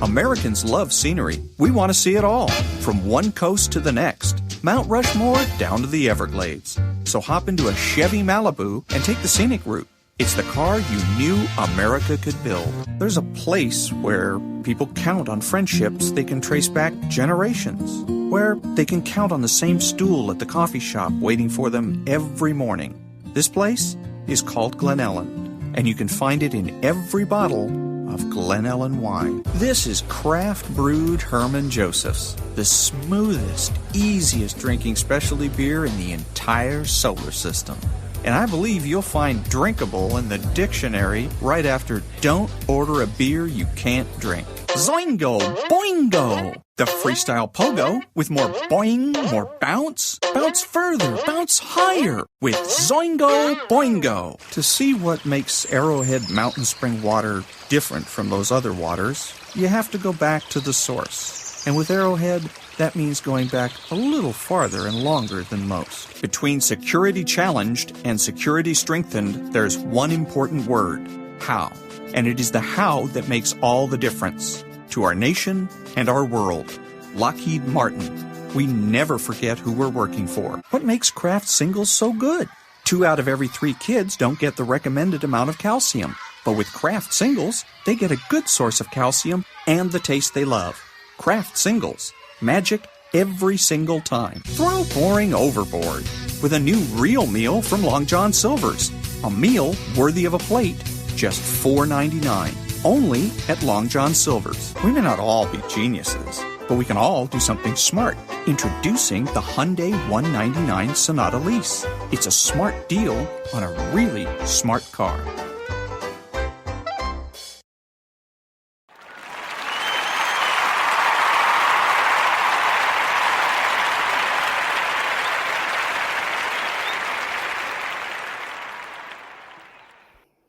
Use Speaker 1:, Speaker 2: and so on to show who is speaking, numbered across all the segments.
Speaker 1: Americans love scenery. We want to see it all, from one coast to the next, Mount Rushmore down to the Everglades. So hop into a Chevy Malibu and take the scenic route. It's the car you knew America could build. There's a place where people count on friendships they can trace back generations, where they can count on the same stool at the coffee shop waiting for them every morning. This place is called Glen Ellen, and you can find it in every bottle of Glen Ellen wine. This is craft brewed Herman Joseph's, the smoothest, easiest drinking specialty beer in the entire solar system. And I believe you'll find drinkable in the dictionary right after don't order a beer you can't drink. Zoingo! Boingo! The freestyle pogo with more boing, more bounce. Bounce further, bounce higher with Zoingo Boingo. To see what makes Arrowhead Mountain Spring water different from those other waters, you have to go back to the source. And with Arrowhead, that means going back a little farther and longer than most. Between security challenged and security strengthened, there's one important word: how. And it is the how that makes all the difference to our nation and our world. Lockheed Martin. We never forget who we're working for. What makes Kraft Singles so good? 2 out of every 3 kids don't get the recommended amount of calcium. But with Kraft Singles, they get a good source of calcium and the taste they love. Kraft Singles. Magic every single time. Throw boring overboard with a new real meal from Long John Silver's. A meal worthy of a plate, just $4.99. Only at Long John Silver's. We may not all be geniuses, but we can all do something smart. Introducing the Hyundai 199 Sonata Lease. It's a smart deal on a really smart car.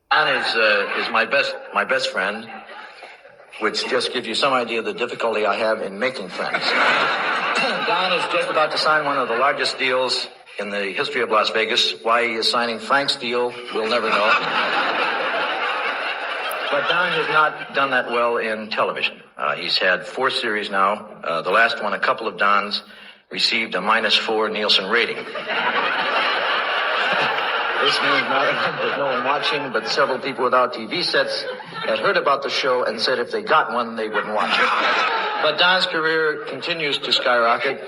Speaker 2: Don is my best friend, which just gives you some idea of the difficulty I have in making friends. Don is just about to sign one of the largest deals in the history of Las Vegas. Why he is signing Frank's deal, we'll never know. But Don has not done that well in television. He's had 4 series now. The last one, a couple of Dons received a -4 Nielsen rating. This means there's no one watching, but several people without TV sets had heard about the show and said if they got one, they wouldn't watch it. But Don's career continues to skyrocket.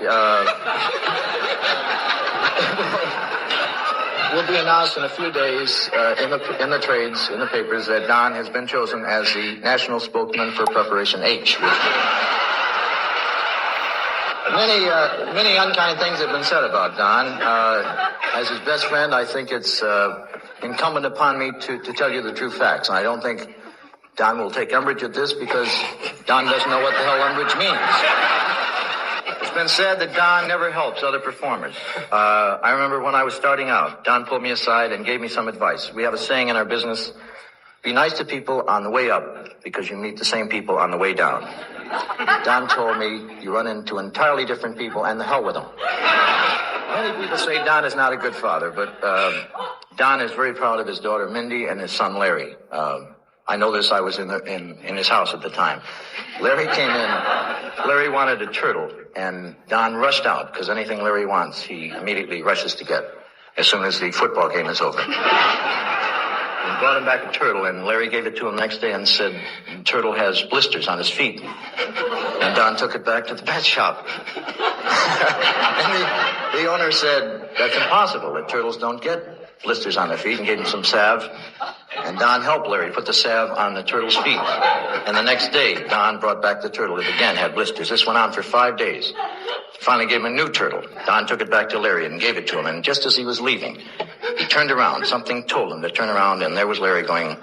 Speaker 2: Will be announced in a few days in the trades, in the papers, that Don has been chosen as the national spokesman for Preparation H. Many unkind things have been said about Don. As his best friend, I think it's incumbent upon me to tell you the true facts. And I don't think Don will take umbrage at this because Don doesn't know what the hell umbrage means. It's been said that Don never helps other performers. I remember when I was starting out, Don pulled me aside and gave me some advice. We have a saying in our business: be nice to people on the way up because you meet the same people on the way down. Don told me you run into entirely different people, and the hell with them. Many people say Don is not a good father, but Don is very proud of his daughter Mindy and his son Larry. I know this. I was in his house at the time. Larry came in. Larry wanted a turtle, and Don rushed out because anything Larry wants, he immediately rushes to get as soon as the football game is over. And brought him back a turtle, and Larry gave it to him next day and said, the turtle has blisters on his feet. And Don took it back to the pet shop. And the owner said, that's impossible. The turtles don't get blisters on their feet, and gave him some salve. And Don helped Larry put the salve on the turtle's feet. And the next day, Don brought back the turtle. It again had blisters. This went on for 5 days. Finally gave him a new turtle. Don took it back to Larry and gave it to him. And just as he was leaving, he turned around. Something told him to turn around, and there was Larry going,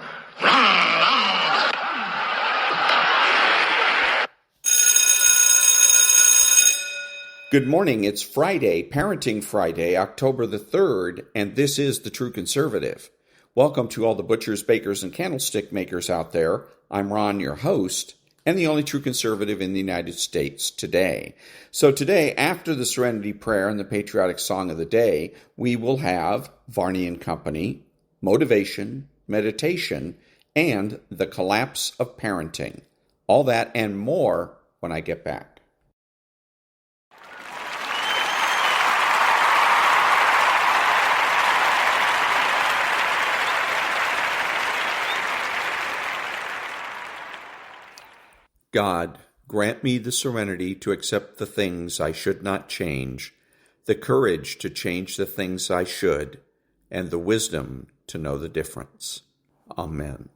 Speaker 3: Good morning. It's Friday, Parenting Friday, October the 3rd, and this is The True Conservative. Welcome to all the butchers, bakers, and candlestick makers out there. I'm Ron, your host, and the only true conservative in the United States today. So today, after the Serenity Prayer and the patriotic song of the day, we will have Varney and Company, motivation, meditation, and the collapse of parenting. All that and more when I get back. God, grant me the serenity to accept the things I should not change, the courage to change the things I should, and the wisdom to know the difference. Amen.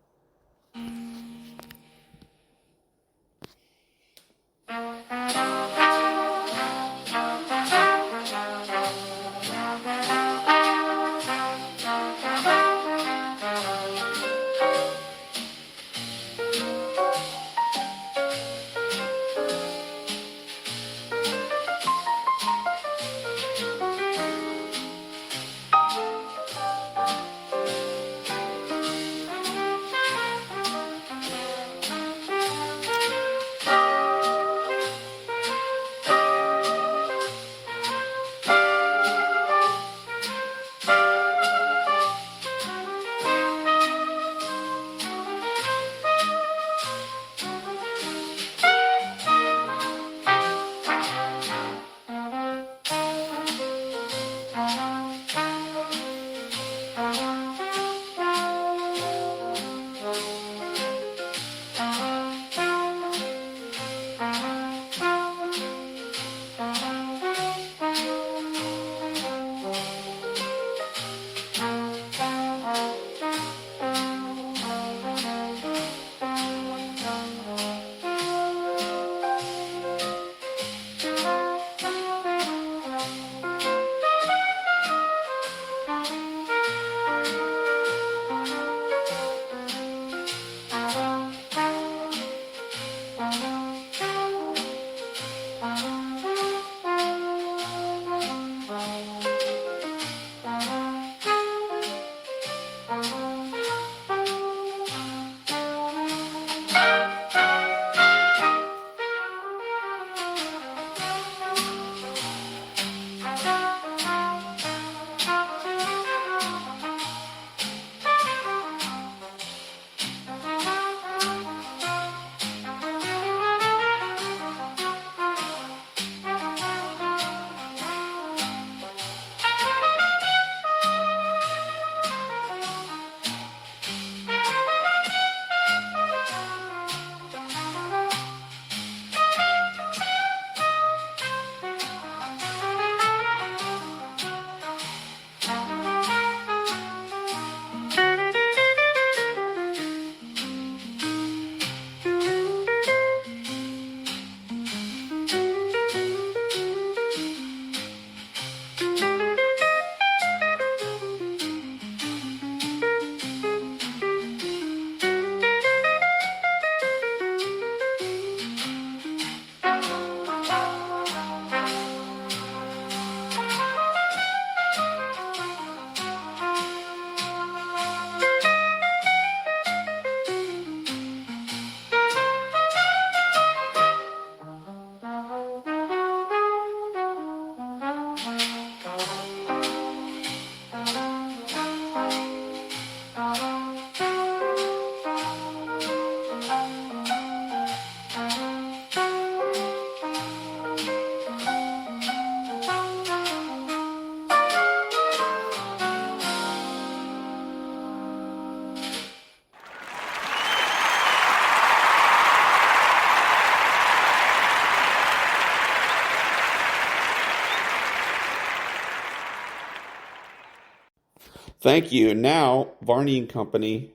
Speaker 3: Thank you. Now, Varney and Company.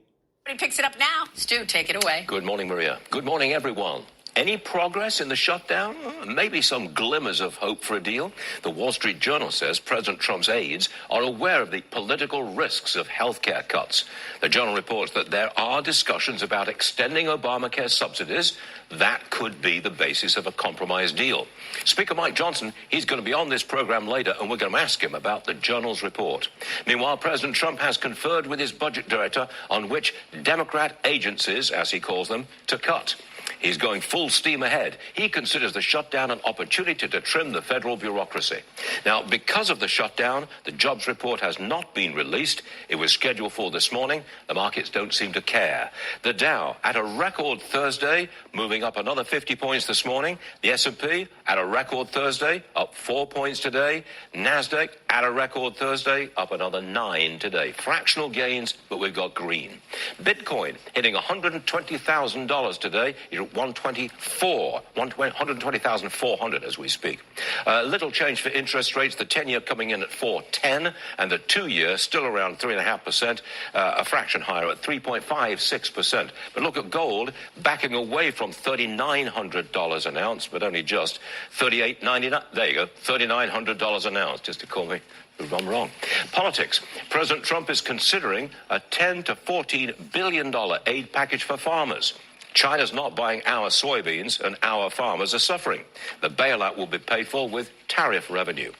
Speaker 4: He picks it up now. Stu, take it away.
Speaker 5: Good morning, Maria. Good morning, everyone. Any progress in the shutdown? Maybe some glimmers of hope for a deal? The Wall Street Journal says President Trump's aides are aware of the political risks of healthcare cuts. The Journal reports that there are discussions about extending Obamacare subsidies. That could be the basis of a compromise deal. Speaker Mike Johnson, he's going to be on this program later, and we're going to ask him about the Journal's report. Meanwhile, President Trump has conferred with his budget director on which Democrat agencies, as he calls them, to cut. He's going full steam ahead. He considers the shutdown an opportunity to trim the federal bureaucracy. Now, because of the shutdown, the jobs report has not been released. It was scheduled for this morning. The markets don't seem to care. The Dow at a record Thursday, moving up another 50 points this morning. The S&P at a record Thursday, up 4 points today. NASDAQ at a record Thursday, up another 9 today. Fractional gains, but we've got green. Bitcoin hitting $120,000 today. You're at 120,400 as we speak. Little change for interest rates. The 10-year coming in at 4.10, and the 2-year still around 3.5%, a fraction higher at 3.56%. But look at gold backing away from $3,900 an ounce, but only just $38.99. There you go, $3,900 an ounce, just to call me. I'm wrong. Politics. President Trump is considering a $10 to $14 billion aid package for farmers. China's not buying our soybeans, and our farmers are suffering. The bailout will be paid for with tariff revenue.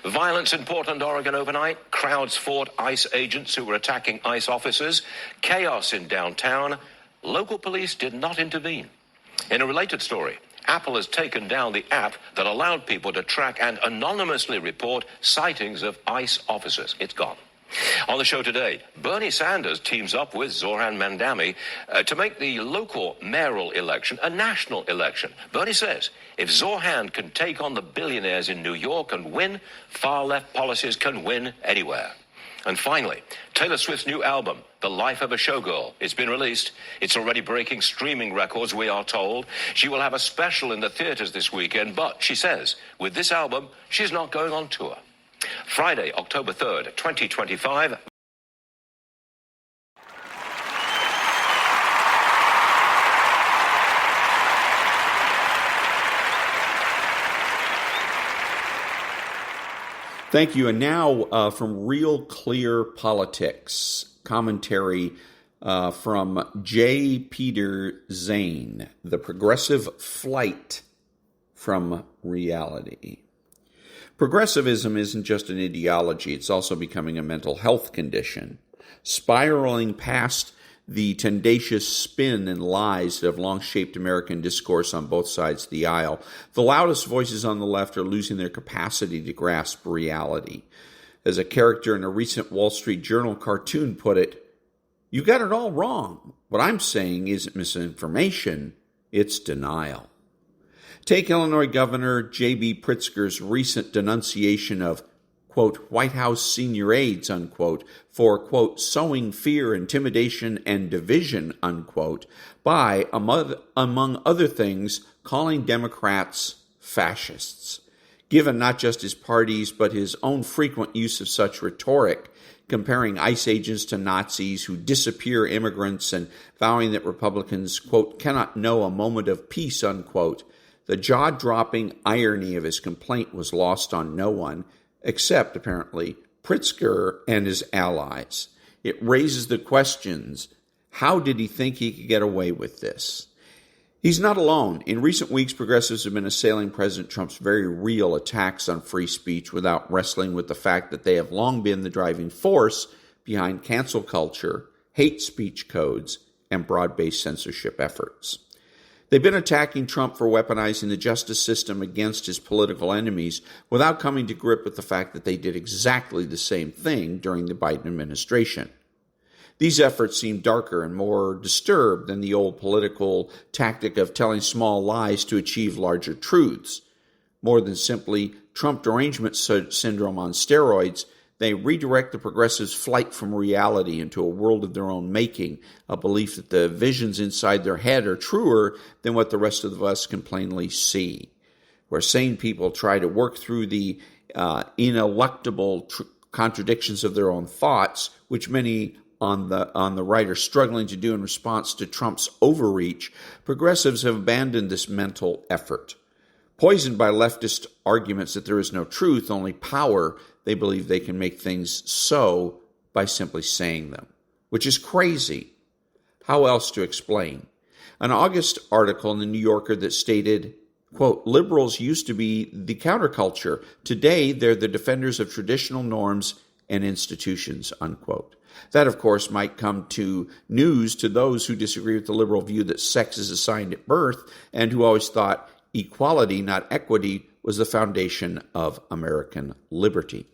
Speaker 5: Violence in Portland, Oregon overnight. Crowds fought ICE agents who were attacking ICE officers. Chaos in downtown. Local police did not intervene. In a related story, Apple has taken down the app that allowed people to track and anonymously report sightings of ICE officers. It's gone. On the show today, Bernie Sanders teams up with Zohran Mandami to make the local mayoral election a national election. Bernie says if Zohran can take on the billionaires in New York and win, far-left policies can win anywhere. And finally, Taylor Swift's new album, The Life of a Showgirl, it's been released. It's already breaking streaming records, we are told. She will have a special in the theaters this weekend, but she says with this album, she's not going on tour. Friday, October 3rd, 2025.
Speaker 3: Thank you. And now from Real Clear Politics, commentary from J. Peter Zane, The Progressive Flight from Reality. Progressivism isn't just an ideology, it's also becoming a mental health condition, spiraling past the tendacious spin and lies that have long shaped American discourse on both sides of the aisle. The loudest voices on the left are losing their capacity to grasp reality. As a character in a recent Wall Street Journal cartoon put it, "You got it all wrong. What I'm saying isn't misinformation, it's denial." Take Illinois Governor J.B. Pritzker's recent denunciation of, quote, White House senior aides, unquote, for, quote, sowing fear, intimidation, and division, unquote, by, among other things, calling Democrats fascists. Given not just his party's, but his own frequent use of such rhetoric, comparing ICE agents to Nazis who disappear immigrants and vowing that Republicans, quote, cannot know a moment of peace, unquote, the jaw-dropping irony of his complaint was lost on no one, except, apparently, Pritzker and his allies. It raises the questions, how did he think he could get away with this? He's not alone. In recent weeks, progressives have been assailing President Trump's very real attacks on free speech without wrestling with the fact that they have long been the driving force behind cancel culture, hate speech codes, and broad-based censorship efforts. They've been attacking Trump for weaponizing the justice system against his political enemies without coming to grip with the fact that they did exactly the same thing during the Biden administration. These efforts seem darker and more disturbed than the old political tactic of telling small lies to achieve larger truths. More than simply Trump derangement syndrome on steroids, they redirect the progressives' flight from reality into a world of their own making, a belief that the visions inside their head are truer than what the rest of us can plainly see. Where sane people try to work through the ineluctable contradictions of their own thoughts, which many on the right are struggling to do in response to Trump's overreach, progressives have abandoned this mental effort. Poisoned by leftist arguments that there is no truth, only power, they believe they can make things so by simply saying them, which is crazy. How else to explain? An August article in the New Yorker that stated, quote, liberals used to be the counterculture. Today, they're the defenders of traditional norms and institutions, unquote. That, of course, might come to news to those who disagree with the liberal view that sex is assigned at birth and who always thought equality, not equity, was the foundation of American liberty.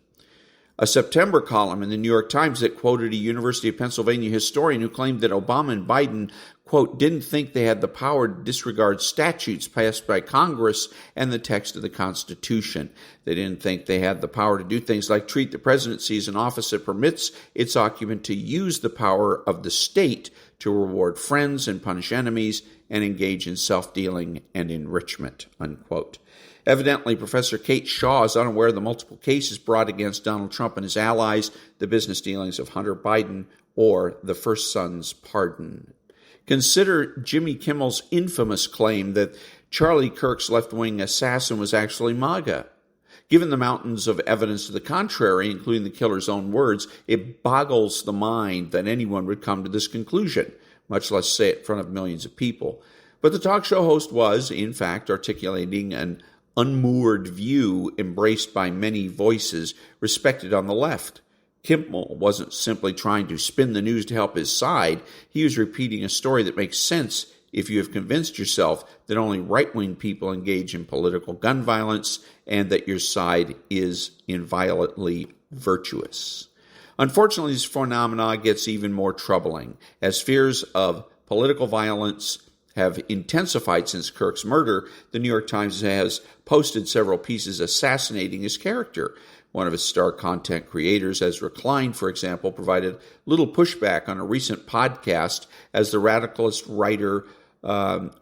Speaker 3: A September column in the New York Times that quoted a University of Pennsylvania historian who claimed that Obama and Biden, quote, didn't think they had the power to disregard statutes passed by Congress and the text of the Constitution. They didn't think they had the power to do things like treat the presidency as an office that permits its occupant to use the power of the state to reward friends and punish enemies and engage in self-dealing and enrichment, unquote. Evidently, Professor Kate Shaw is unaware of the multiple cases brought against Donald Trump and his allies, the business dealings of Hunter Biden, or the first son's pardon. Consider Jimmy Kimmel's infamous claim that Charlie Kirk's left-wing assassin was actually MAGA. Given the mountains of evidence to the contrary, including the killer's own words, it boggles the mind that anyone would come to this conclusion, much less say it in front of millions of people. But the talk show host was, in fact, articulating an unmoored view embraced by many voices respected on the left. Kimmel wasn't simply trying to spin the news to help his side. He was repeating a story that makes sense if you have convinced yourself that only right-wing people engage in political gun violence and that your side is inviolably virtuous. Unfortunately, this phenomena gets even more troubling as fears of political violence have intensified since Kirk's murder. The New York Times has posted several pieces assassinating his character. One of its star content creators, Ezra Klein, for example, provided little pushback on a recent podcast as the radicalist writer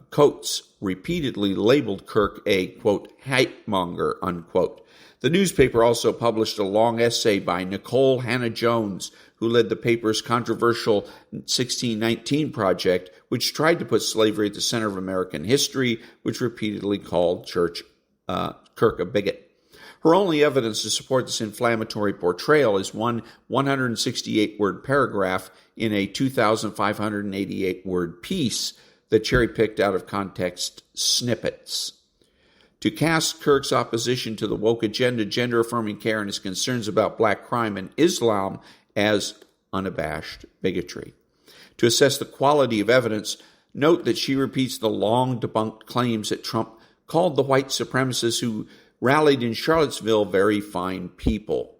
Speaker 3: Coates repeatedly labeled Kirk a, quote, hype monger, unquote. The newspaper also published a long essay by Nicole Hannah-Jones, who led the paper's controversial 1619 project, which tried to put slavery at the center of American history, which repeatedly called Kirk a bigot. Her only evidence to support this inflammatory portrayal is one 168-word paragraph in a 2,588-word piece that cherry-picked out of context snippets. To cast Kirk's opposition to the woke agenda, gender-affirming care, and his concerns about black crime and Islam as unabashed bigotry. To assess the quality of evidence, note that she repeats the long-debunked claims that Trump called the white supremacists who rallied in Charlottesville very fine people.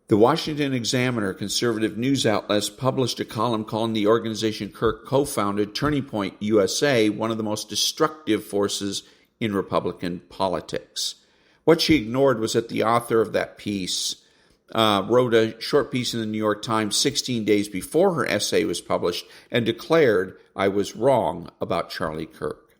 Speaker 3: The Washington Examiner, conservative news outlets, published a column calling the organization Kirk co-founded, Turning Point USA, one of the most destructive forces in Republican politics. What she ignored was that the author of that piece wrote a short piece in the New York Times 16 days before her essay was published and declared, "I was wrong about Charlie Kirk."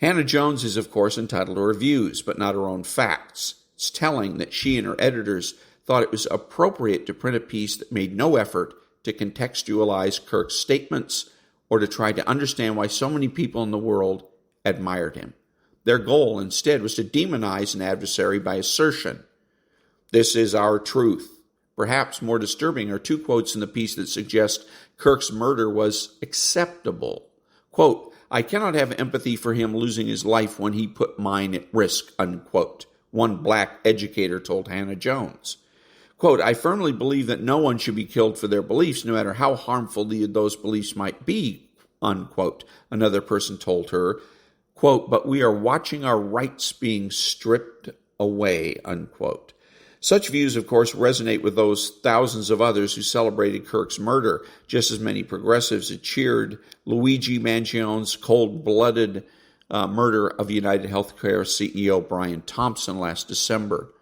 Speaker 3: Hannah-Jones is, of course, entitled to her views, but not her own facts. It's telling that she and her editors thought it was appropriate to print a piece that made no effort to contextualize Kirk's statements or to try to understand why so many people in the world admired him. Their goal, instead, was to demonize an adversary by assertion. "This is our truth." Perhaps more disturbing are two quotes in the piece that suggest Kirk's murder was acceptable. Quote, "I cannot have empathy for him losing his life when he put mine at risk," unquote, one black educator told Hannah-Jones. Quote, "I firmly believe that no one should be killed for their beliefs, no matter how harmful those beliefs might be," unquote, another person told her. Quote, "But we are watching our rights being stripped away," unquote. Such views, of course, resonate with those thousands of others who celebrated Kirk's murder, just as many progressives had cheered Luigi Mangione's cold-blooded murder of United Healthcare CEO Brian Thompson last December.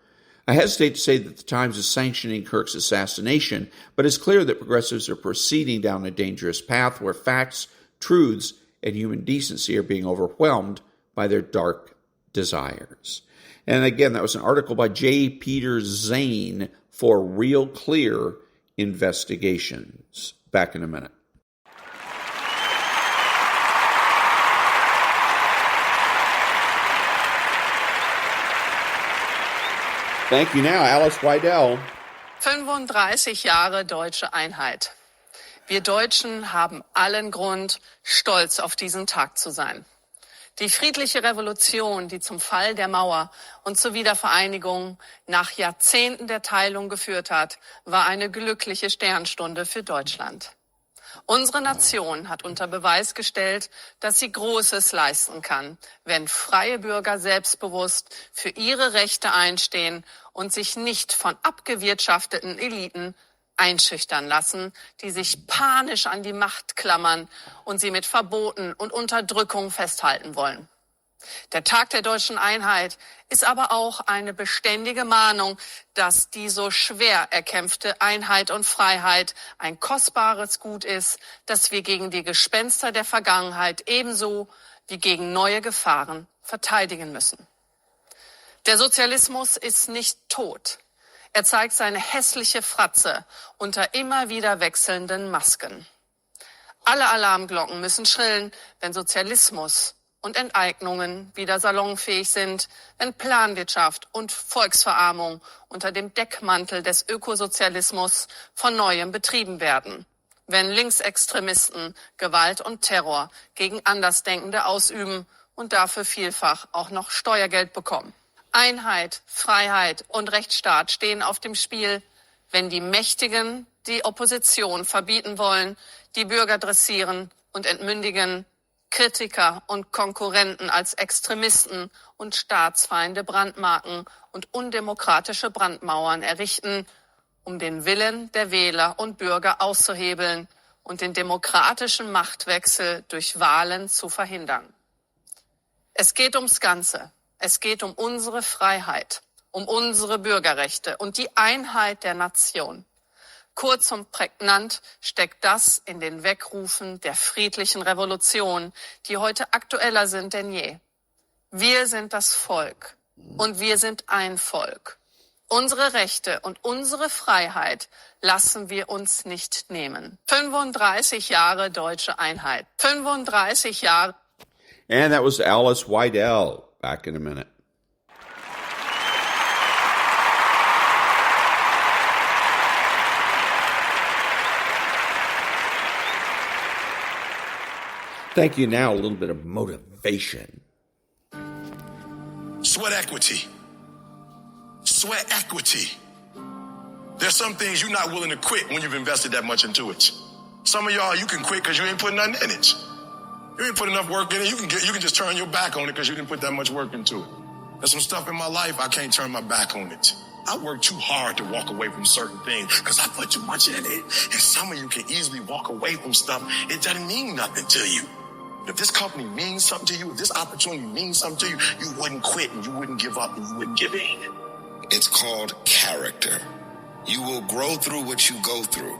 Speaker 3: I hesitate to say that the Times is sanctioning Kirk's assassination, but it's clear that progressives are proceeding down a dangerous path where facts, truths, and human decency are being overwhelmed by their dark desires. And again, that was an article by J. Peter Zane for Real Clear Investigations. Back in a minute. Thank you now, Alice Weidel.
Speaker 6: 35 Jahre deutsche Einheit. Wir Deutschen haben allen Grund, stolz auf diesen Tag zu sein. Die friedliche Revolution, die zum Fall der Mauer und zur Wiedervereinigung nach Jahrzehnten der Teilung geführt hat, war eine glückliche Sternstunde für Deutschland. Unsere Nation hat unter Beweis gestellt, dass sie Großes leisten kann, wenn freie Bürger selbstbewusst für ihre Rechte einstehen und sich nicht von abgewirtschafteten Eliten einschüchtern lassen, die sich panisch an die Macht klammern und sie mit Verboten und Unterdrückung festhalten wollen. Der Tag der deutschen Einheit ist aber auch eine beständige Mahnung, dass die so schwer erkämpfte Einheit und Freiheit ein kostbares Gut ist, das wir gegen die Gespenster der Vergangenheit ebenso wie gegen neue Gefahren verteidigen müssen. Der Sozialismus ist nicht tot. Er zeigt seine hässliche Fratze unter immer wieder wechselnden Masken. Alle Alarmglocken müssen schrillen, wenn Sozialismus und Enteignungen wieder salonfähig sind, wenn Planwirtschaft und Volksverarmung unter dem Deckmantel des Ökosozialismus von Neuem betrieben werden, wenn Linksextremisten Gewalt und Terror gegen Andersdenkende ausüben und dafür vielfach auch noch Steuergeld bekommen. Einheit, Freiheit und Rechtsstaat stehen auf dem Spiel, wenn die Mächtigen die Opposition verbieten wollen, die Bürger dressieren und entmündigen, Kritiker und Konkurrenten als Extremisten und Staatsfeinde brandmarken und undemokratische Brandmauern errichten, um den Willen der Wähler und Bürger auszuhebeln und den demokratischen Machtwechsel durch Wahlen zu verhindern. Es geht ums Ganze. Es geht um unsere Freiheit, um unsere Bürgerrechte und die Einheit der Nation. Kurz und prägnant steckt das in den Weckrufen der friedlichen Revolution, die heute aktueller sind denn je. Wir sind das Volk und wir sind ein Volk. Unsere Rechte und unsere Freiheit lassen wir uns nicht nehmen. 35 Jahre deutsche Einheit. 35 Jahre.
Speaker 3: And that was Alice Weidel. Back in a minute. Thank you. Now a little bit of motivation.
Speaker 7: Sweat equity. Sweat equity. There's some things you're not willing to quit when you've invested that much into it. Some of y'all, you can quit because you ain't putting nothing in it. You ain't put enough work in it. You can just turn your back on it because you didn't put that much work into it. There's some stuff in my life I can't turn my back on it. I work too hard to walk away from certain things because I put too much in it. And some of you can easily walk away from stuff. It doesn't mean nothing to you. If this company means something to you, if this opportunity means something to you, you wouldn't quit and you wouldn't give up and you wouldn't give in.
Speaker 8: It's called character. You will grow through what you go through.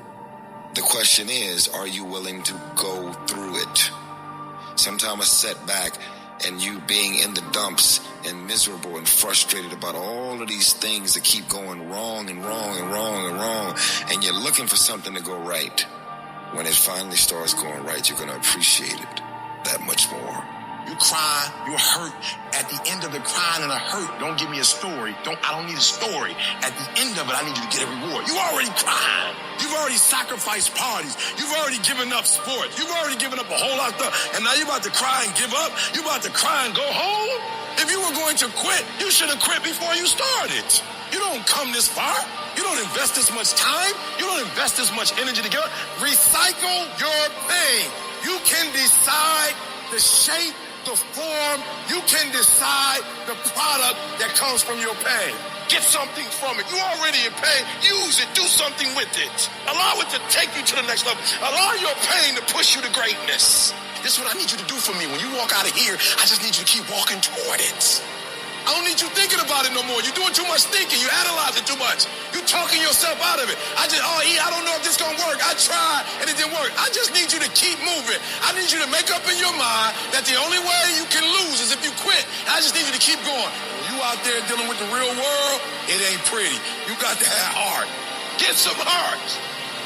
Speaker 8: The question is, are you willing to go through it? Sometimes a setback and you being in the dumps and miserable and frustrated about all of these things that keep going wrong and wrong and wrong and wrong, and you're looking for something to go right. When it finally starts going right, you're going to appreciate it that much more.
Speaker 7: You cry, you're hurt. At the end of the crying and the hurt, don't give me a story. I don't need a story. At the end of it, I need you to get a reward. You already cried. You've already sacrificed parties. You've already given up sports. You've already given up a whole lot of stuff. And now you're about to cry and give up. You're about to cry and go home. If you were going to quit, you should have quit before you started. You don't come this far. You don't invest this much time. You don't invest this much energy together. Recycle your pain. You can decide the shape, the form. You can decide the product that comes from your pain. Get something from it. You already in pain. Use it. Do something with it. Allow it to take you to the next level. Allow your pain to push you to greatness. This is what I need you to do for me. When you walk out of here, I just need you to keep walking toward it. I don't need you thinking about it no more. You're doing too much thinking. You analyze it too much. You're talking yourself out of it. I don't know if this gonna work. I tried and it didn't work. I just need you to keep moving. I need you to make up in your mind that the only way you can lose is if you quit. I just need you to keep going. When you out there dealing with the real world, it ain't pretty. You got to have heart. Get some heart.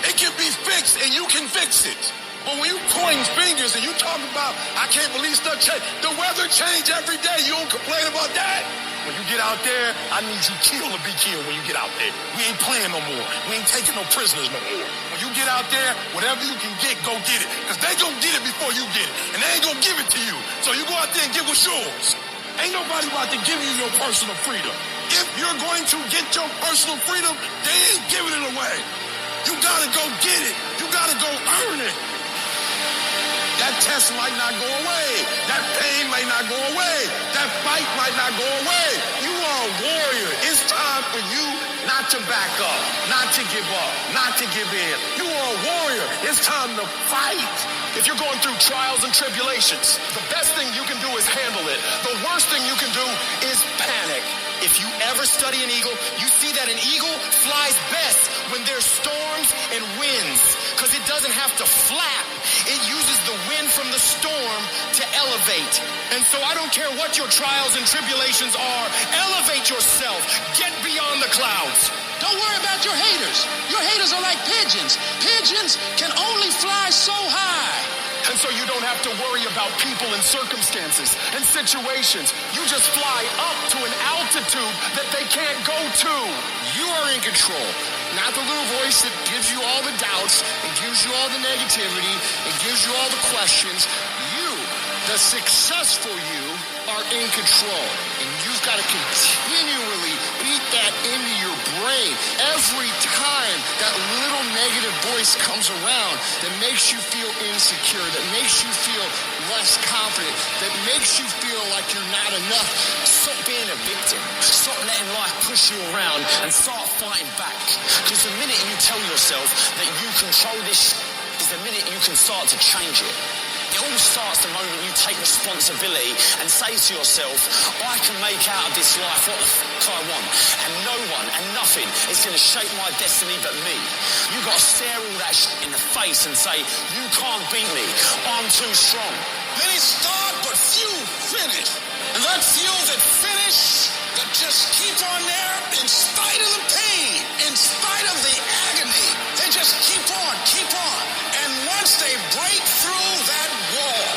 Speaker 7: It can be fixed and you can fix it. But when you pointing fingers and you talking about, I can't believe stuff change. The weather change every day. You don't complain about that? When you get out there, I need you killed or be killed when you get out there. We ain't playing no more. We ain't taking no prisoners no more. When you get out there, whatever you can get, go get it. Because they gonna get it before you get it. And they ain't gonna give it to you. So you go out there and get what's yours. Ain't nobody about to give you your personal freedom. If you're going to get your personal freedom, they ain't giving it away. You gotta go get it. You gotta go earn it. That test might not go away. That pain might not go away. That fight might not go away. You are a warrior. It's time for you not to back up, not to give up, not to give in. You are a warrior. It's time to fight. If you're going through trials and tribulations, the best thing you can do is handle it. The worst thing you can do is panic. If you ever study an eagle, you see that an eagle flies best when there's storms and winds, because it doesn't have to flap. It uses the wind from the storm to elevate. And so I don't care what your trials and tribulations are, elevate yourself. Get beyond the clouds.
Speaker 9: Don't worry about your haters. Your haters are like pigeons. Pigeons can only fly so high.
Speaker 7: And so you don't have to worry about people and circumstances and situations. You just fly up to an altitude that they can't go to.
Speaker 9: You are in control. Not the little voice that gives you all the doubts and gives you all the negativity and gives you all the questions. You, the successful you, are in control. And you've got to continually beat that into your brain every time that little negative voice comes around that makes you feel insecure, that makes you feel less confident, that makes you feel like you're not enough.
Speaker 2: Stop being a victim. Stop letting life push you around and start fighting back. Because the minute you tell yourself that you control this is the minute you can start to change it. It all starts the moment you take responsibility and say to yourself, I can make out of this life what the f*** I want. And no one and nothing is going to shape my destiny but me. You've got to stare all that shit in the face and say, you can't beat me. I'm too strong.
Speaker 9: Many start, but few finish. And that few that finish, that just keep on there in spite of the pain, in spite of the agony. They just keep on, keep on. And once they break through that wall,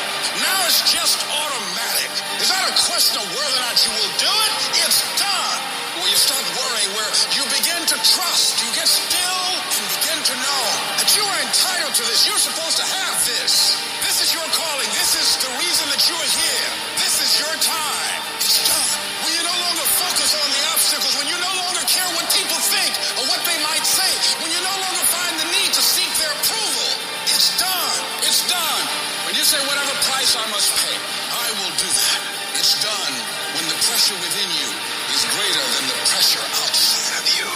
Speaker 9: now it's just automatic. It's not a question of whether or not you will do it. It's done. Where you start worrying, where you begin to trust, you get still and begin to know that you are entitled to this. You're supposed to have this. This is your calling. This is the reason that you are here. This is your time. It's done. When you no longer focus on the obstacles, when you no longer care what people think or what they might say, when you no longer find the need to seek their approval, it's done. It's done. When you say whatever price I must pay, I will do that. It's done when the pressure within you is greater than the pressure outside of you.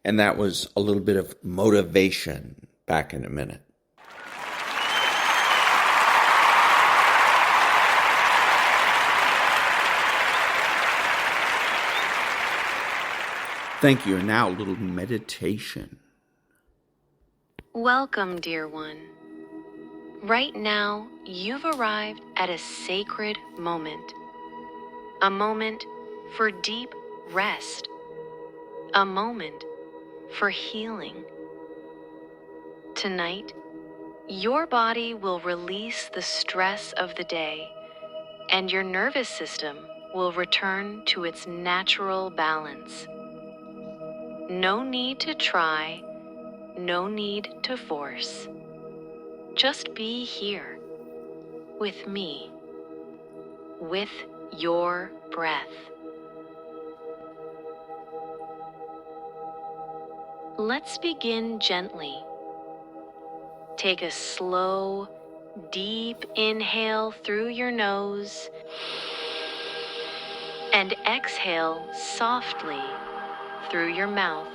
Speaker 3: And that was a little bit of motivation. Back in a minute. Thank you. And now a little meditation.
Speaker 10: Welcome, dear one. Right now, you've arrived at a sacred moment. A moment for deep rest. A moment for healing. Tonight, your body will release the stress of the day, and your nervous system will return to its natural balance. No need to try, no need to force. Just be here, with me, with your breath. Let's begin gently. Take a slow, deep inhale through your nose and exhale softly through your mouth.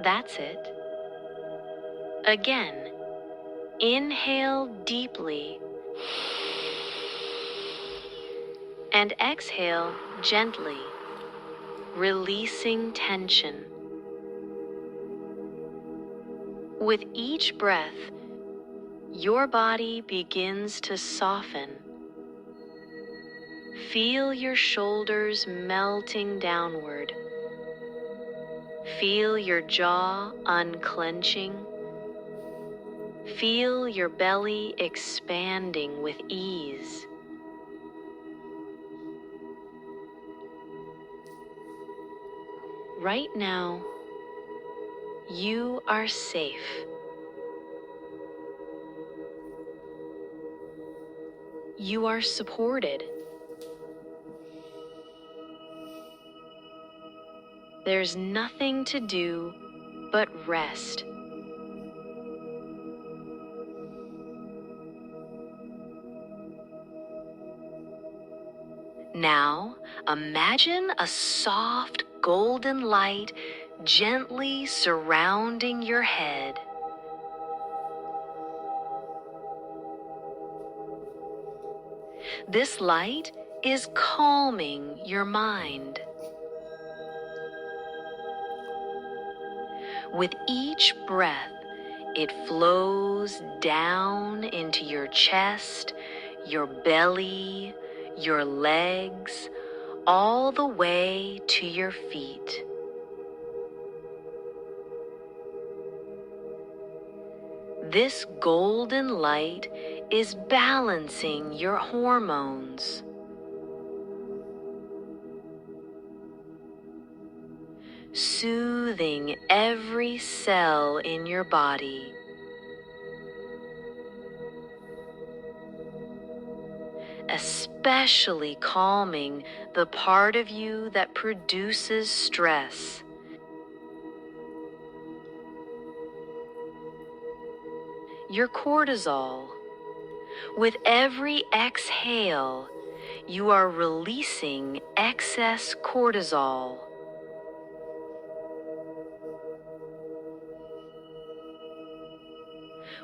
Speaker 10: That's it. Again, inhale deeply and exhale gently, releasing tension. With each breath, your body begins to soften. Feel your shoulders melting downward. Feel your jaw unclenching. Feel your belly expanding with ease. Right now, you are safe. You are supported. There's nothing to do but rest. Now, imagine a soft golden light gently surrounding your head. This light is calming your mind. With each breath, it flows down into your chest, your belly, your legs, all the way to your feet. This golden light is balancing your hormones. Soothing every cell in your body. Especially calming the part of you that produces stress. Your cortisol. With every exhale, you are releasing excess cortisol.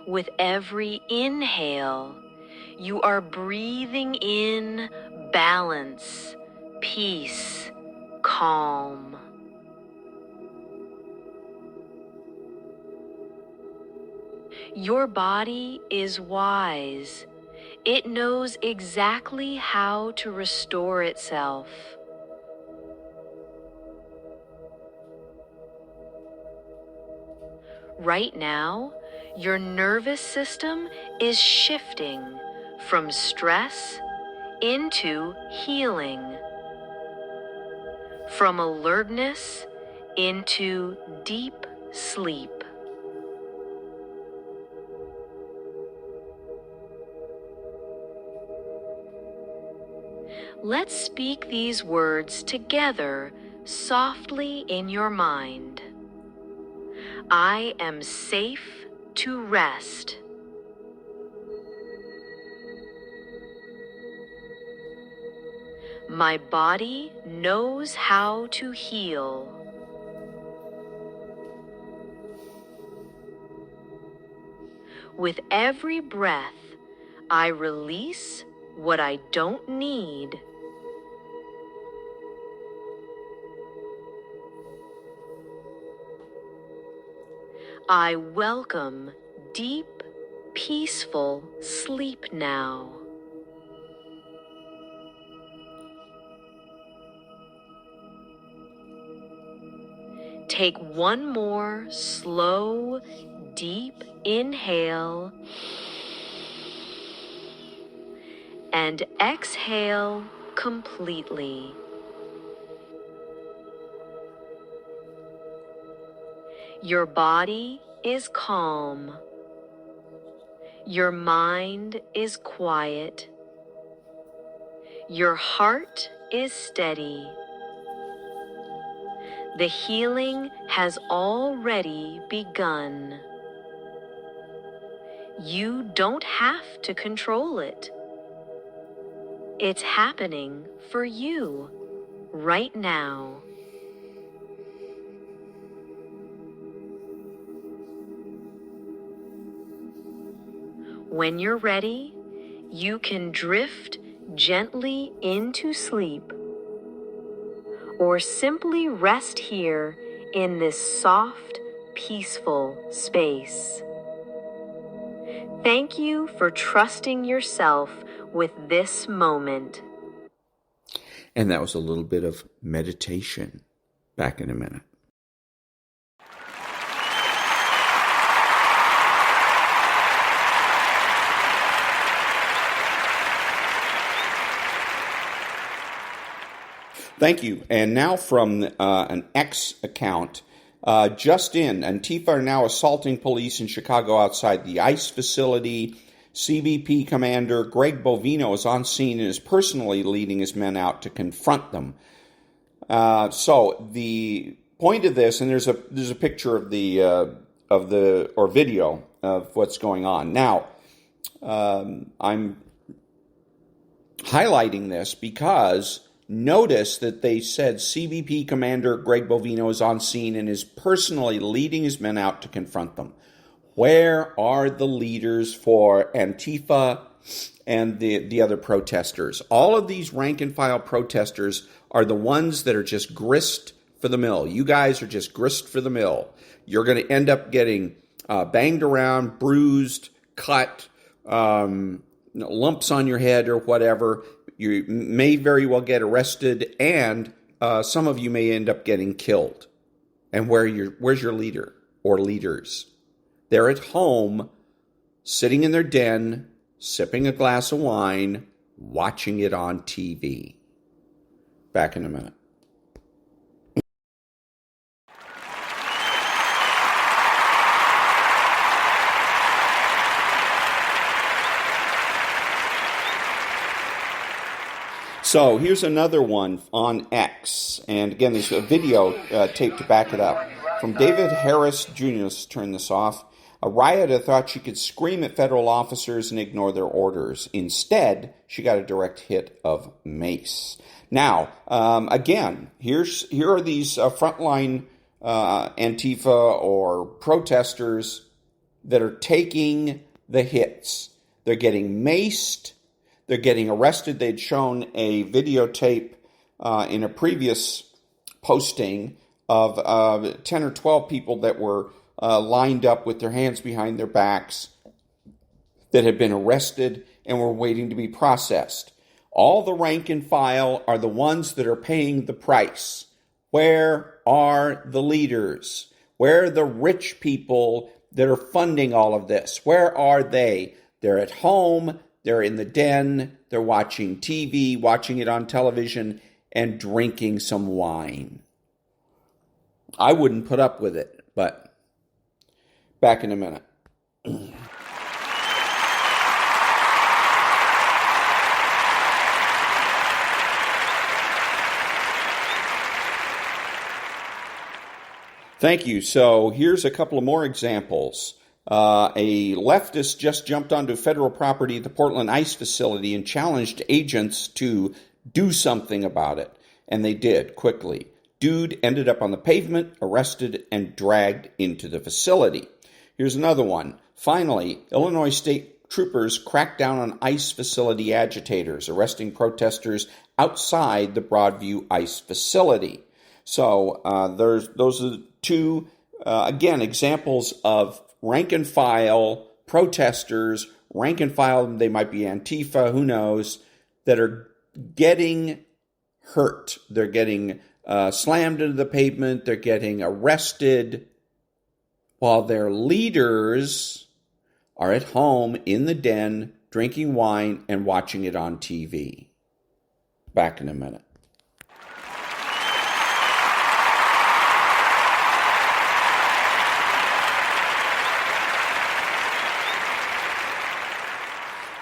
Speaker 10: With every inhale, you are breathing in balance, peace, calm. Your body is wise. It knows exactly how to restore itself. Right now, your nervous system is shifting from stress into healing, from alertness into deep sleep. Let's speak these words together softly in your mind. I am safe to rest. My body knows how to heal. With every breath, I release what I don't need. I welcome deep, peaceful sleep now. Take one more slow, deep inhale and exhale completely. Your body is calm. Your mind is quiet. Your heart is steady. The healing has already begun. You don't have to control it. It's happening for you right now. When you're ready, you can drift gently into sleep or simply rest here in this soft, peaceful space. Thank you for trusting yourself with this moment.
Speaker 3: And that was a little bit of meditation. Back in a minute. Thank you. And now from an X account, just in, Antifa are now assaulting police in Chicago outside the ICE facility. CBP Commander Greg Bovino is on scene and is personally leading his men out to confront them. So the point of this, and there's a picture of the video of what's going on. Now, I'm highlighting this because notice that they said CBP Commander Greg Bovino is on scene and is personally leading his men out to confront them. Where are the leaders for Antifa and the other protesters? All of these rank-and-file protesters are the ones that are just grist for the mill. You guys are just grist for the mill. You're going to end up getting banged around, bruised, cut, lumps on your head or whatever. You may very well get arrested, and some of you may end up getting killed. And where's your leader or leaders? They're at home, sitting in their den, sipping a glass of wine, watching it on TV. Back in a minute. So here's another one on X. And again, there's a video tape to back it up. From David Harris Jr., let's turn this off. A rioter thought she could scream at federal officers and ignore their orders. Instead, she got a direct hit of mace. Now, again, here are these frontline Antifa or protesters that are taking the hits. They're getting maced. They're getting arrested. They'd shown a videotape in a previous posting of 10 or 12 people that were lined up with their hands behind their backs that had been arrested and were waiting to be processed. All the rank and file are the ones that are paying the price. Where are the leaders? Where are the rich people that are funding all of this? Where are they? They're at home. They're in the den. They're watching TV, watching it on television, and drinking some wine. I wouldn't put up with it, but back in a minute. Thank you. So here's a couple of more examples. A leftist just jumped onto federal property at the Portland ICE facility and challenged agents to do something about it. And they did, quickly. Dude ended up on the pavement, arrested, and dragged into the facility. Here's another one. Finally, Illinois state troopers cracked down on ICE facility agitators, arresting protesters outside the Broadview ICE facility. So those are two, again, examples of rank and file protesters, rank and file, they might be Antifa, who knows, that are getting hurt. They're getting slammed into the pavement. They're getting arrested while their leaders are at home in the den drinking wine and watching it on TV. Back in a minute.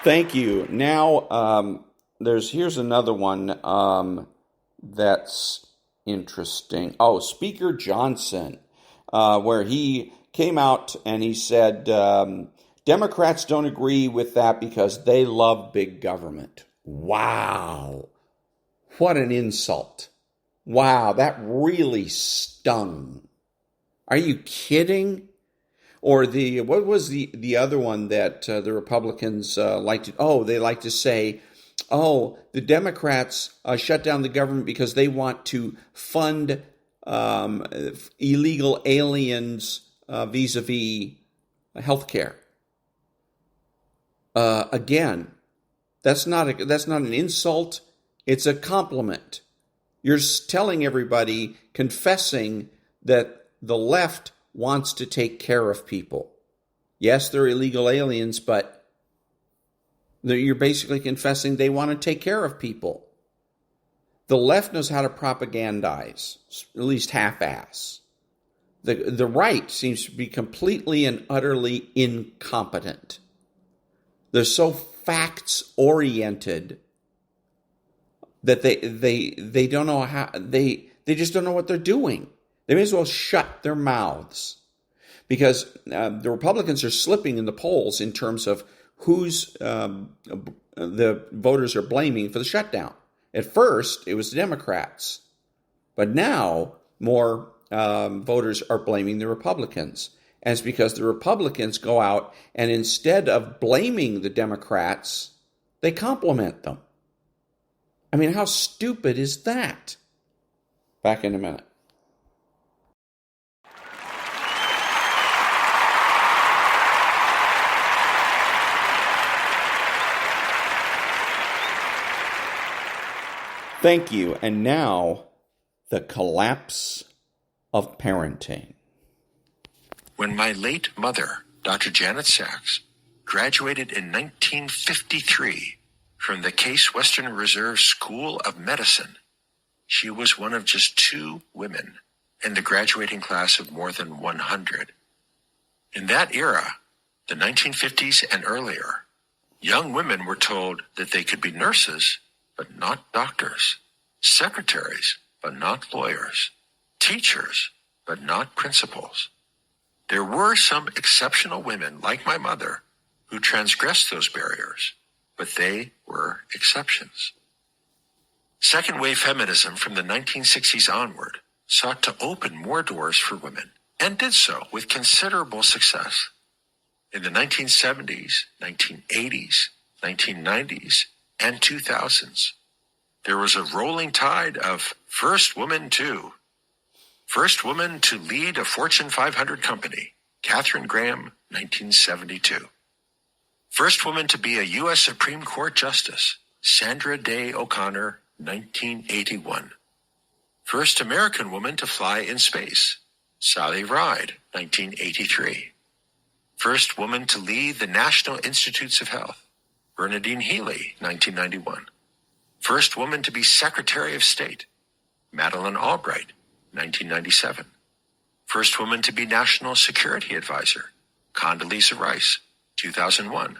Speaker 3: Thank you. Now, here's another one that's interesting. Oh, Speaker Johnson, where he came out and he said, Democrats don't agree with that because they love big government. Wow. What an insult. Wow, that really stung. Are you kidding? Or what was the other one that the Republicans like to? Oh, they like to say, oh, the Democrats shut down the government because they want to fund illegal aliens vis-a-vis healthcare. Again, that's not an insult. It's a compliment. You're telling everybody, confessing that the left wants to take care of people. Yes, they're illegal aliens, but you're basically confessing they want to take care of people. The left knows how to propagandize, at least half-ass. The right seems to be completely and utterly incompetent. They're so facts-oriented that they don't know how, they just don't know what they're doing. They may as well shut their mouths, because the Republicans are slipping in the polls in terms of who's the voters are blaming for the shutdown. At first, it was the Democrats, but now more voters are blaming the Republicans. And it's because the Republicans go out and instead of blaming the Democrats, they compliment them. I mean, how stupid is that? Back in a minute. Thank you. And now, the collapse of parenting.
Speaker 11: When my late mother, Dr. Janet Sachs, graduated in 1953 from the Case Western Reserve School of Medicine, she was one of just 2 women in the graduating class of more than 100. In that era, the 1950s and earlier, young women were told that they could be nurses, but not doctors, secretaries, but not lawyers, teachers, but not principals. There were some exceptional women, like my mother, who transgressed those barriers, but they were exceptions. Second-wave feminism from the 1960s onward sought to open more doors for women, and did so with considerable success. In the 1970s, 1980s, 1990s, and 2000s, there was a rolling tide of first woman to lead a Fortune 500 company, Katharine Graham, 1972. First woman to be a U.S. Supreme Court Justice, Sandra Day O'Connor, 1981. First American woman to fly in space, Sally Ride, 1983. First woman to lead the National Institutes of Health, Bernadine Healy, 1991. First woman to be Secretary of State, Madeleine Albright, 1997. First woman to be National Security Advisor, Condoleezza Rice, 2001.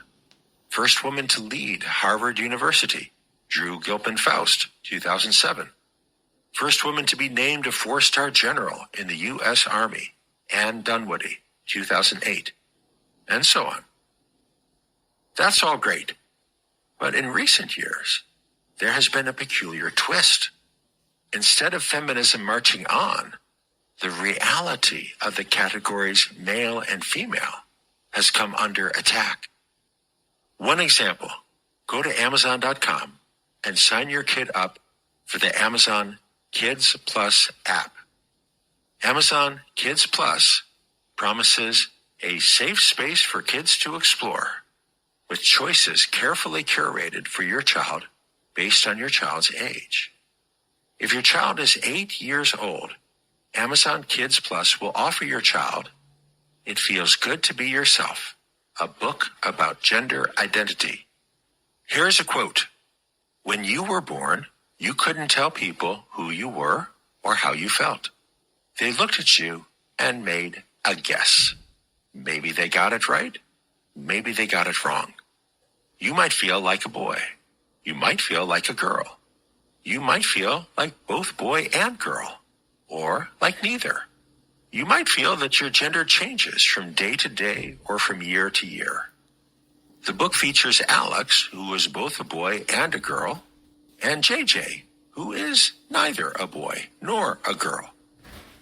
Speaker 11: First woman to lead Harvard University, Drew Gilpin Faust, 2007. First woman to be named a 4-star general in the U.S. Army, Anne Dunwoody, 2008. And so on. That's all great. But in recent years, there has been a peculiar twist. Instead of feminism marching on, the reality of the categories male and female has come under attack. One example, go to Amazon.com and sign your kid up for the Amazon Kids Plus app. Amazon Kids Plus promises a safe space for kids to explore, with choices carefully curated for your child based on your child's age. If your child is 8 years old, Amazon Kids Plus will offer your child It Feels Good to Be Yourself, a book about gender identity. Here's a quote. When you were born, you couldn't tell people who you were or how you felt. They looked at you and made a guess. Maybe they got it right. Maybe they got it wrong. You might feel like a boy. You might feel like a girl. You might feel like both boy and girl, or like neither. You might feel that your gender changes from day to day or from year to year. The book features Alex, who is both a boy and a girl, and JJ, who is neither a boy nor a girl.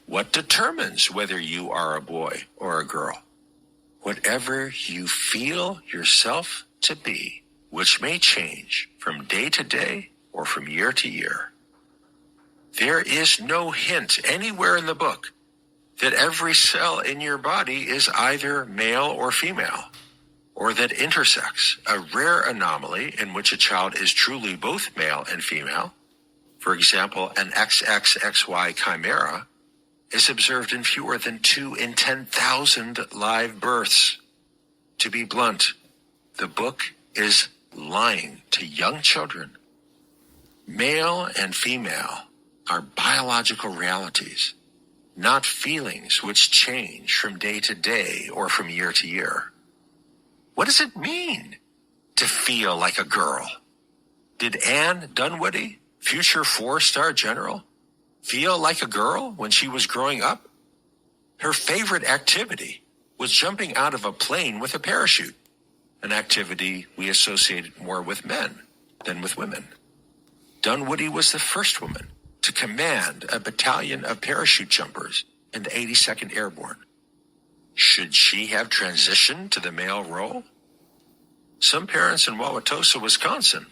Speaker 11: What determines whether you are a boy or a girl? Whatever you feel yourself to be, which may change from day to day or from year to year. There is no hint anywhere in the book that every cell in your body is either male or female, or that intersex, a rare anomaly in which a child is truly both male and female, for example, an XXXY chimera, is observed in fewer than 2 in 10,000 live births. To be blunt, the book is lying to young children. Male and female are biological realities, not feelings which change from day to day or from year to year. What does it mean to feel like a girl? Did Anne Dunwoody, future 4-star general, feel like a girl when she was growing up? Her favorite activity was jumping out of a plane with a parachute, an activity we associated more with men than with women. Dunwoody was the first woman to command a battalion of parachute jumpers in the 82nd Airborne. Should she have transitioned to the male role? Some parents in Wauwatosa, Wisconsin,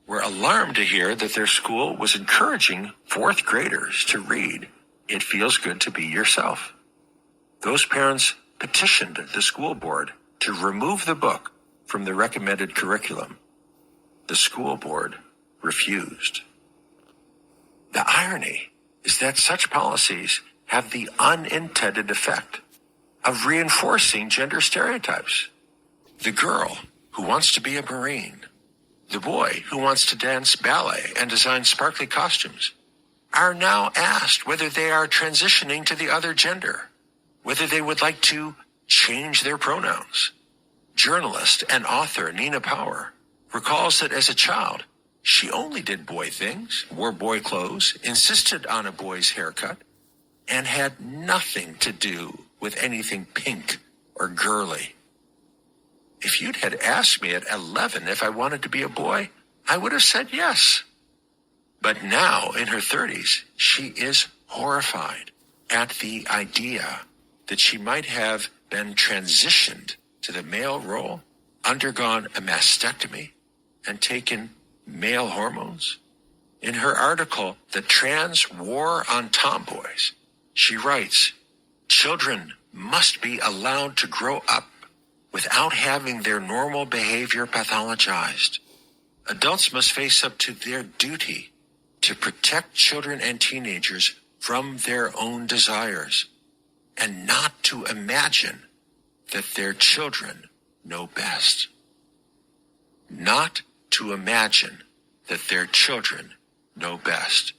Speaker 11: were alarmed to hear that their school was encouraging 4th graders to read It Feels Good to Be Yourself. Those parents petitioned the school board to remove the book from the recommended curriculum. The school board refused. The irony is that such policies have the unintended effect of reinforcing gender stereotypes. The girl who wants to be a Marine, the boy who wants to dance ballet and design sparkly costumes, are now asked whether they are transitioning to the other gender, whether they would like to change their pronouns. Journalist and author Nina Power recalls that as a child, she only did boy things, wore boy clothes, insisted on a boy's haircut, and had nothing to do with anything pink or girly. If you'd had asked me at 11 if I wanted to be a boy, I would have said yes. But now, in her 30s, she is horrified at the idea that she might have been transitioned to the male role, undergone a mastectomy, and taken male hormones. In her article, The Trans War on Tomboys, she writes, "Children must be allowed to grow up without having their normal behavior pathologized. Adults must face up to their duty to protect children and teenagers from their own desires, and not to imagine that their children know best." Not to imagine that their children know best.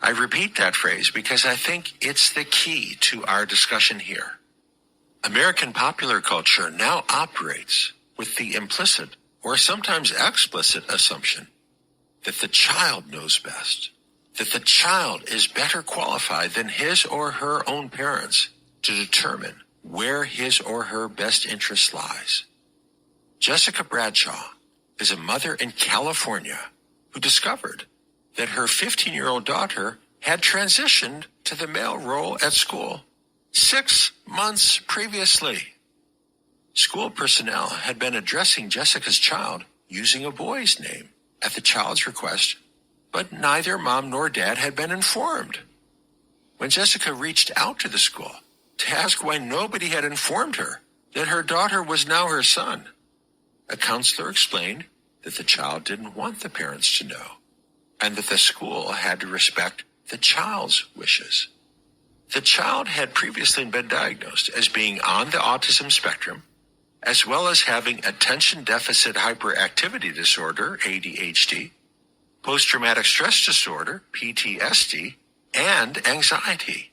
Speaker 11: I repeat that phrase because I think it's the key to our discussion here. American popular culture now operates with the implicit or sometimes explicit assumption that the child knows best, that the child is better qualified than his or her own parents to determine where his or her best interest lies. Jessica Bradshaw is a mother in California who discovered that her 15-year-old daughter had transitioned to the male role at school 6 months previously. School personnel had been addressing Jessica's child using a boy's name at the child's request, but neither mom nor dad had been informed. When Jessica reached out to the school to ask why nobody had informed her that her daughter was now her son, a counselor explained that the child didn't want the parents to know, and that the school had to respect the child's wishes. The child had previously been diagnosed as being on the autism spectrum, as well as having attention deficit hyperactivity disorder, ADHD, post-traumatic stress disorder, PTSD, and anxiety.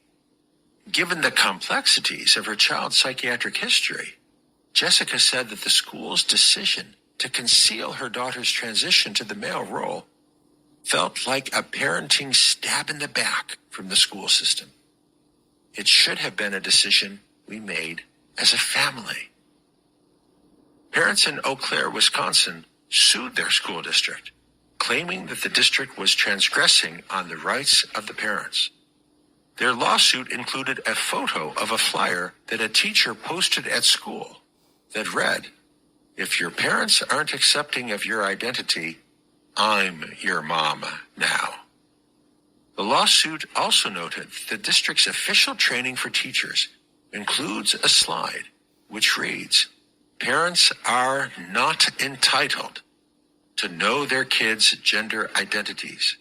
Speaker 11: Given the complexities of her child's psychiatric history, Jessica said that the school's decision to conceal her daughter's transition to the male role felt like a parenting stab in the back from the school system. It should have been a decision we made as a family. Parents in Eau Claire, Wisconsin, sued their school district, claiming that the district was transgressing on the rights of the parents. Their lawsuit included a photo of a flyer that a teacher posted at school that read, "If your parents aren't accepting of your identity, I'm your mom now." The lawsuit also noted the district's official training for teachers includes a slide which reads, "Parents are not entitled to know their kids' gender identities."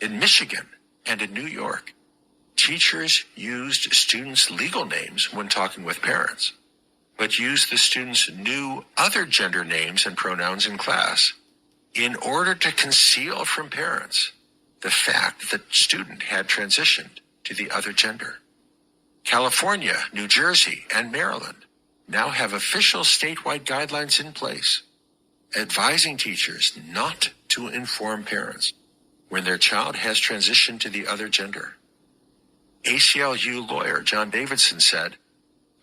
Speaker 11: In Michigan and in New York, teachers used students' legal names when talking with parents, but used the students' new other gender names and pronouns in class. in order to conceal from parents the fact that the student had transitioned to the other gender. California, New Jersey, and Maryland now have official statewide guidelines in place advising teachers not to inform parents when their child has transitioned to the other gender. ACLU lawyer John Davidson said,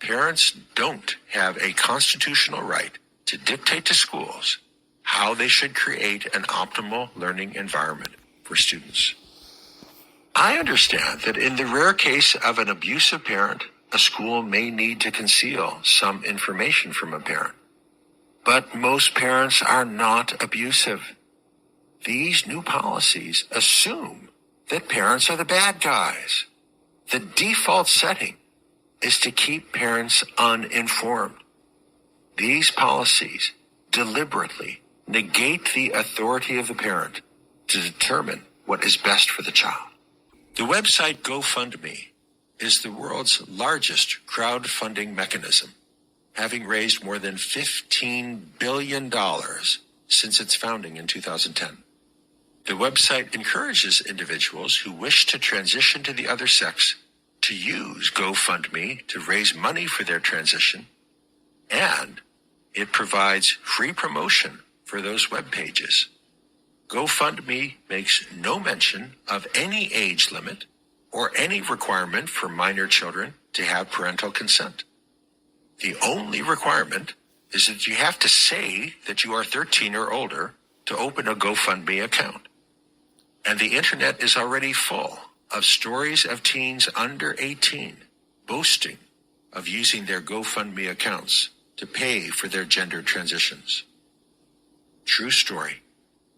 Speaker 11: "Parents don't have a constitutional right to dictate to schools how they should create an optimal learning environment for students." I understand that in the rare case of an abusive parent, a school may need to conceal some information from a parent. But most parents are not abusive. These new policies assume that parents are the bad guys. The default setting is to keep parents uninformed. These policies deliberately negate the authority of the parent to determine what is best for the child. The website GoFundMe is the world's largest crowdfunding mechanism, having raised more than $15 billion since its founding in 2010. The website encourages individuals who wish to transition to the other sex to use GoFundMe to raise money for their transition, and it provides free promotion for those web pages. GoFundMe makes no mention of any age limit or any requirement for minor children to have parental consent. The only requirement is that you have to say that you are 13 or older to open a GoFundMe account. And the internet is already full of stories of teens under 18 boasting of using their GoFundMe accounts to pay for their gender transitions. True story.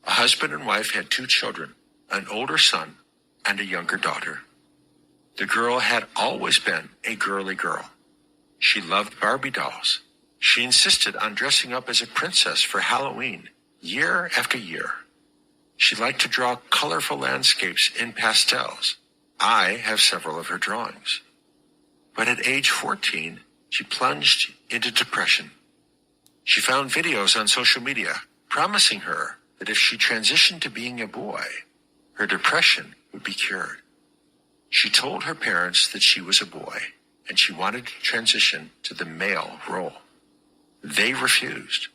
Speaker 11: A husband and wife had 2 children, an older son and a younger daughter. The girl had always been a girly girl. She loved Barbie dolls. She insisted on dressing up as a princess for Halloween year after year. She liked to draw colorful landscapes in pastels. I have several of her drawings. But at age 14, she plunged into depression. She found videos on social media promising her that if she transitioned to being a boy, her depression would be cured. She told her parents that she was a boy and she wanted to transition to the male role. They refused.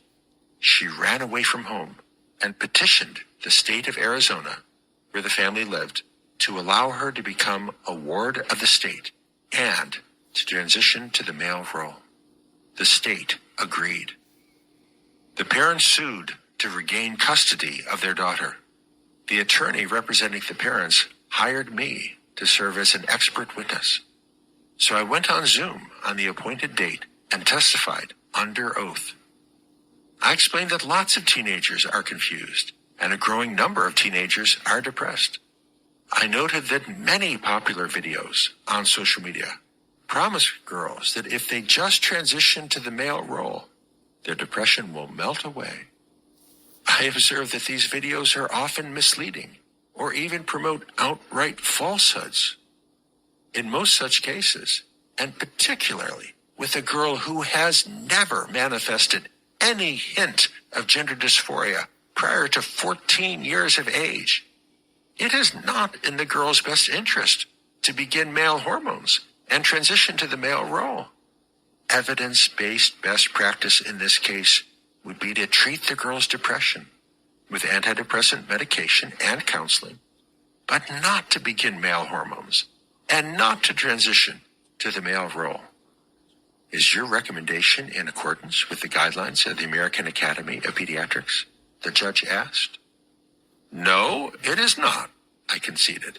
Speaker 11: She ran away from home and petitioned the state of Arizona, where the family lived, to allow her to become a ward of the state and to transition to the male role. The state agreed. The parents sued to regain custody of their daughter. The attorney representing the parents hired me to serve as an expert witness. So I went on Zoom on the appointed date and testified under oath. I explained that lots of teenagers are confused and a growing number of teenagers are depressed. I noted that many popular videos on social media promise girls that if they just transition to the male role, their depression will melt away. I observed that these videos are often misleading or even promote outright falsehoods. In most such cases, and particularly with a girl who has never manifested any hint of gender dysphoria prior to 14 years of age, it is not in the girl's best interest to begin male hormones and transition to the male role. Evidence-based best practice in this case would be to treat the girl's depression with antidepressant medication and counseling, but not to begin male hormones and not to transition to the male role. Is your recommendation in accordance with the guidelines of the American Academy of Pediatrics? The judge asked. No, it is not, I conceded.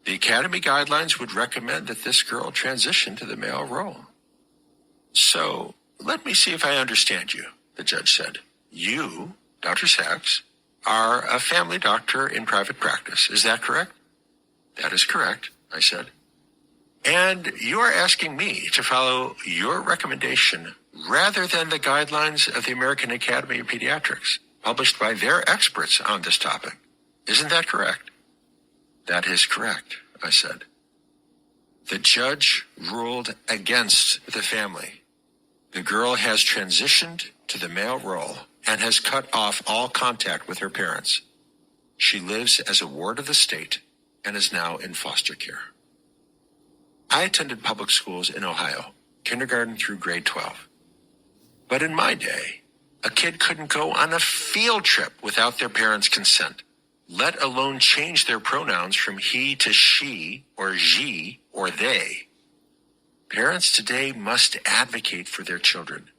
Speaker 11: The Academy guidelines would recommend that this girl transition to the male role. So, let me see if I understand you, the judge said. You, Dr. Sachs, are a family doctor in private practice. Is that correct? That is correct, I said. And you are asking me to follow your recommendation rather than the guidelines of the American Academy of Pediatrics, published by their experts on this topic. Isn't that correct? That is correct, I said. The judge ruled against the family. The girl has transitioned to the male role and has cut off all contact with her parents. She lives as a ward of the state and is now in foster care. I attended public schools in Ohio, kindergarten through grade 12. But in my day, a kid couldn't go on a field trip without their parents' consent, let alone change their pronouns from he to she or she or they. Parents today must advocate for their children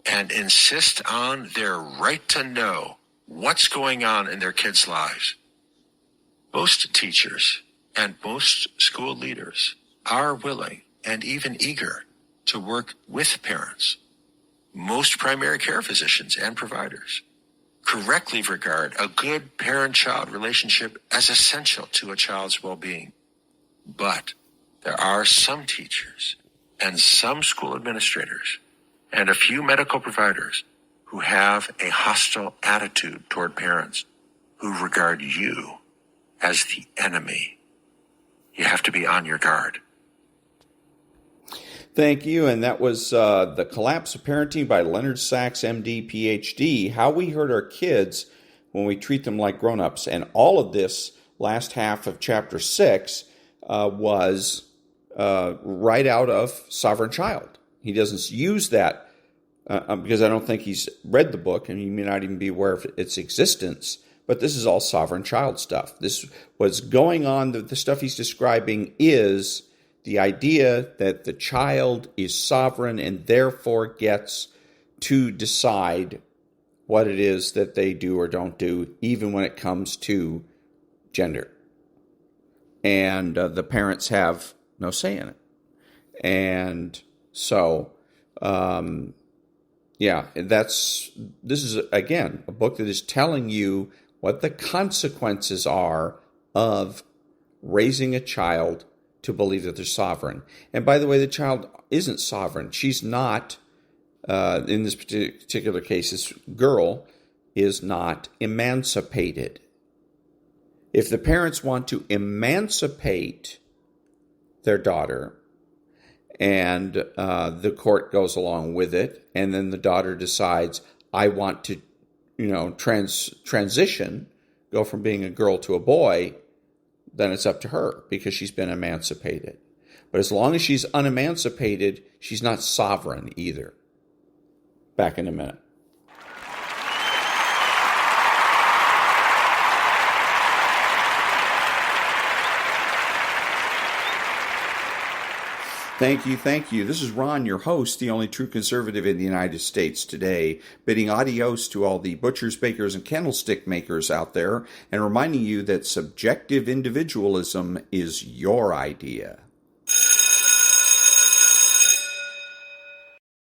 Speaker 11: and insist on their right to know what's going on in their kids' lives. Most teachers and most school leaders are willing and even eager to work with parents. Most primary care physicians and providers correctly regard a good parent-child relationship as essential to a child's well-being. But there are some teachers and some school administrators and a few medical providers who have a hostile attitude toward parents, who regard you as the enemy. You have to be on your guard.
Speaker 3: Thank you. And that was The Collapse of Parenting by Leonard Sachs, MD, PhD, How We Hurt Our Kids When We Treat Them Like Grown-Ups. And all of this last half of Chapter 6 was right out of Sovereign Child. He doesn't use that because I don't think he's read the book, and he may not even be aware of its existence. But this is all Sovereign Child stuff. This what's going on. The stuff he's describing is the idea that the child is sovereign and therefore gets to decide what it is that they do or don't do, even when it comes to gender. And the parents have no say in it. And so, this is, again, a book that is telling you what the consequences are of raising a child to believe that they're sovereign. And by the way, the child isn't sovereign. She's not, in this particular case, this girl is not emancipated. If the parents want to emancipate their daughter, and the court goes along with it, and then the daughter decides, I want to, transition, go from being a girl to a boy, then it's up to her because she's been emancipated. But as long as she's unemancipated, she's not sovereign either. Back in a minute. Thank you. This is Ron, your host, the only true conservative in the United States today, bidding adios to all the butchers, bakers, and candlestick makers out there, and reminding you that subjective individualism is your idea.